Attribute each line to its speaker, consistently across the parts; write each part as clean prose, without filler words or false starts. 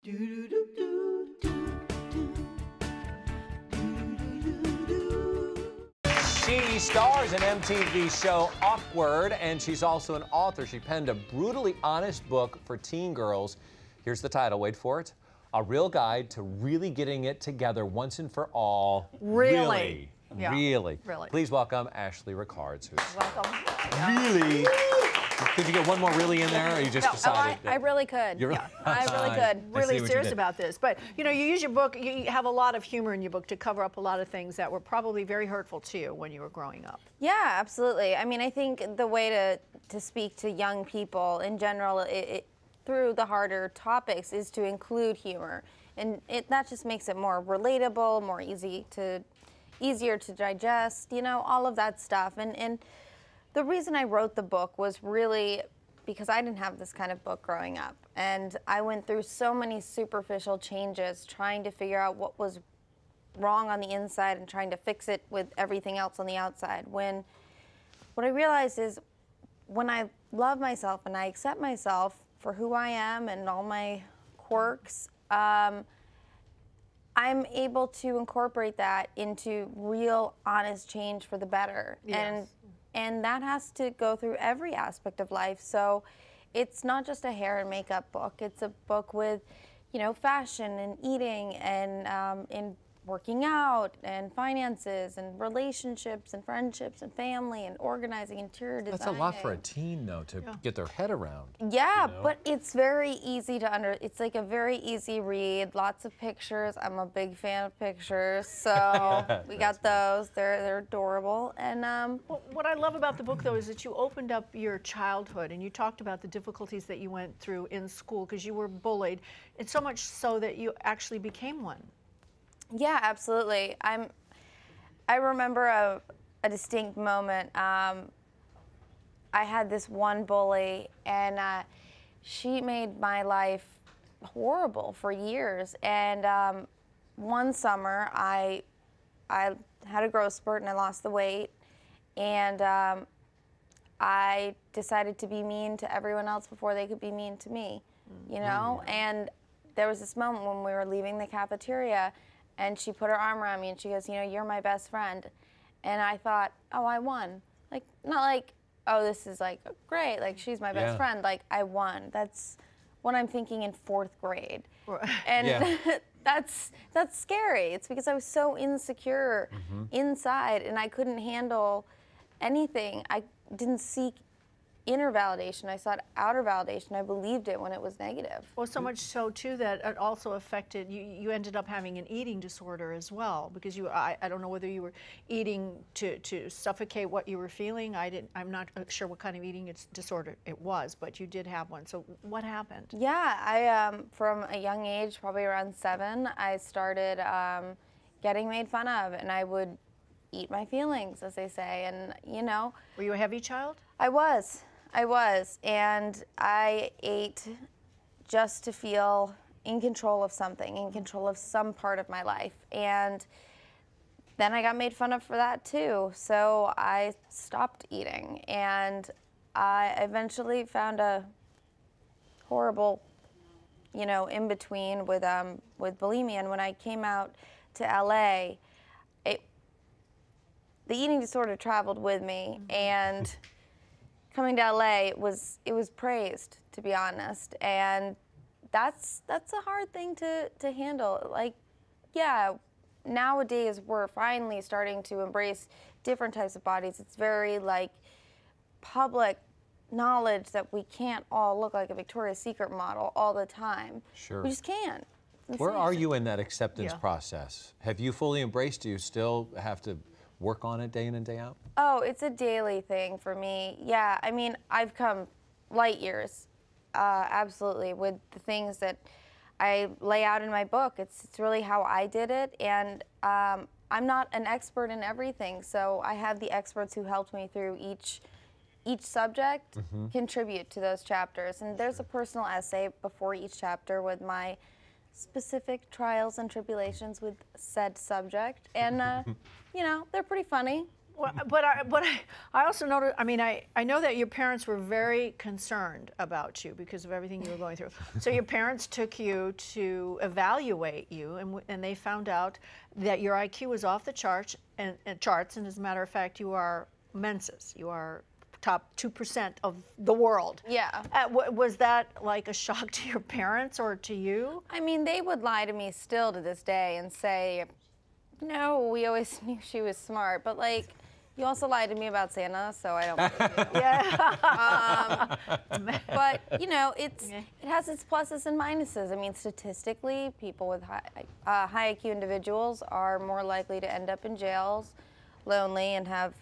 Speaker 1: She stars in MTV's show Awkward, and she's also an author. She penned a brutally honest book for teen girls. Here's the title, wait for it. A Real Guide to Really Getting It Together Once and for All.
Speaker 2: Really? Yeah.
Speaker 1: Really.
Speaker 2: Really.
Speaker 1: Please welcome Ashley Rickards.
Speaker 2: Welcome.
Speaker 1: Really? Could you get one more really in there, or you just decided?
Speaker 3: I really could.
Speaker 1: You're
Speaker 3: Yeah, I really could.
Speaker 2: Really serious about this. But, you know, you use your book, you have a lot of humor in your book to cover up a lot of things that were probably very hurtful to you when you were growing up.
Speaker 3: Yeah, absolutely. I mean, I think the way to speak to young people in general, through the harder topics, is to include humor. And that just makes it more relatable, more easier to digest, you know, all of that stuff. And the reason I wrote the book was really because I didn't have this kind of book growing up. And I went through so many superficial changes trying to figure out what was wrong on the inside and trying to fix it with everything else on the outside. When what I realized is when I love myself and I accept myself for who I am and all my quirks, I'm able to incorporate that into real, honest change for the better.
Speaker 2: Yes.
Speaker 3: And that has to go through every aspect of life. So it's not just a hair and makeup book. It's a book with, you know, fashion and eating and working out and finances and relationships and friendships and family and organizing, interior design.
Speaker 1: That's a lot for a teen, though, to get their head around.
Speaker 3: Yeah,
Speaker 1: you know?
Speaker 3: but it's very easy to it's like a very easy read, lots of pictures. I'm a big fan of pictures, so we got those. They're adorable. And
Speaker 2: Well, what I love about the book, though, is that you opened up your childhood and you talked about the difficulties that you went through in school because you were bullied, and so much so that you actually became one.
Speaker 3: yeah, absolutely. I remember a distinct moment. I had this one bully, and she made my life horrible for years. And one summer, I had a growth spurt and I lost the weight, and I decided to be mean to everyone else before they could be mean to me, you know? And there was this moment when we were leaving the cafeteria, and she put her arm around me and she goes, you know, you're my best friend. And I thought, oh, I won. Like, not like, oh, this is like great, like she's my best friend. Like, I won. That's what I'm thinking in 4th grade. And that's scary. It's because I was so insecure inside and I couldn't handle anything. I didn't seek inner validation. I sought outer validation. I believed it when it was negative.
Speaker 2: Well, so much so, too, that it also affected, you ended up having an eating disorder as well, because I don't know whether you were eating to suffocate what you were feeling. I'm not sure what kind of eating disorder it was, but you did have one. So what happened?
Speaker 3: Yeah, I, from a young age, probably around 7, I started getting made fun of, and I would eat my feelings, as they say, and, you know.
Speaker 2: Were you a heavy child?
Speaker 3: I was, and I ate just to feel in control of something, in control of some part of my life, and then I got made fun of for that too, so I stopped eating, and I eventually found a horrible, you know, in between with bulimia, and when I came out to LA, the eating disorder traveled with me, and coming to LA, it was praised, to be honest, and that's a hard thing to handle. Like, yeah, nowadays we're finally starting to embrace different types of bodies. It's very like public knowledge that we can't all look like a Victoria's Secret model all the time.
Speaker 1: Sure.
Speaker 3: We just can't.
Speaker 1: Where are you in that acceptance process? Have you fully embraced? Do you still have to work on it day in and day out?
Speaker 3: Oh, it's a daily thing for me. Yeah, I mean, I've come light years, absolutely, with the things that I lay out in my book. It's really how I did it, and I'm not an expert in everything, so I have the experts who helped me through each subject contribute to those chapters. And there's a personal essay before each chapter with my specific trials and tribulations with said subject, and you know, they're pretty funny.
Speaker 2: Well, but I also noticed, I mean, I know that your parents were very concerned about you because of everything you were going through. So your parents took you to evaluate you, and they found out that your IQ was off the charts, and as a matter of fact, you are menses. You are top 2% of the world.
Speaker 3: Yeah.
Speaker 2: Was that like a shock to your parents or to you?
Speaker 3: I mean, they would lie to me still to this day and say, no, we always knew she was smart, but like, you also lied to me about Santa, so I don't believe you.
Speaker 2: Yeah.
Speaker 3: But, you know, it has its pluses and minuses. I mean, statistically, people with high IQ individuals are more likely to end up in jails, lonely, and have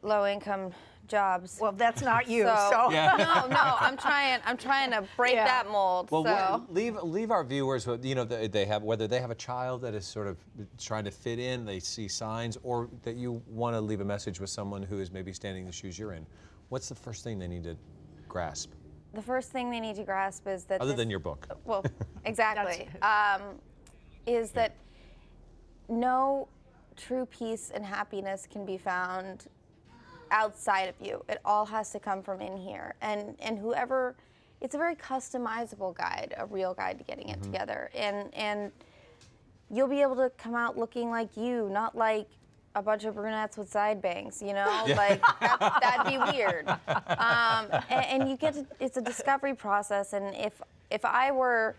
Speaker 3: low-income jobs.
Speaker 2: Well, that's not you.
Speaker 3: No, I'm trying to break that mold.
Speaker 1: Well, leave our viewers with, you know, they have, whether they have a child that is sort of trying to fit in, they see signs, or that you want to leave a message with someone who is maybe standing in the shoes you're in. What's the first thing they need to grasp?
Speaker 3: The first thing they need to grasp is that
Speaker 1: other than your book.
Speaker 3: Well, exactly. Is that no true peace and happiness can be found outside of you. It all has to come from in here. And whoever, it's a very customizable guide, a real guide to getting it together. And you'll be able to come out looking like you, not like a bunch of brunettes with side bangs, you know? Like, that'd be weird. And you get to, it's a discovery process. And if I were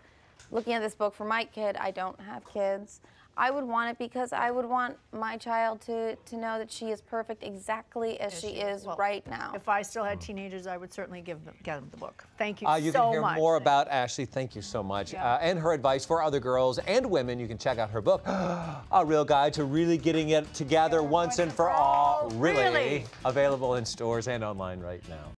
Speaker 3: looking at this book for my kid, I don't have kids, I would want it because I would want my child to know that she is perfect exactly as she is right now.
Speaker 2: If I still had teenagers, I would certainly get them the book. Thank you so much.
Speaker 1: You can hear more about Ashley. Thank you so much. And her advice for other girls and women. You can check out her book, A Real Guide to Really Getting It Together Once and For All. Really available in stores and online right now.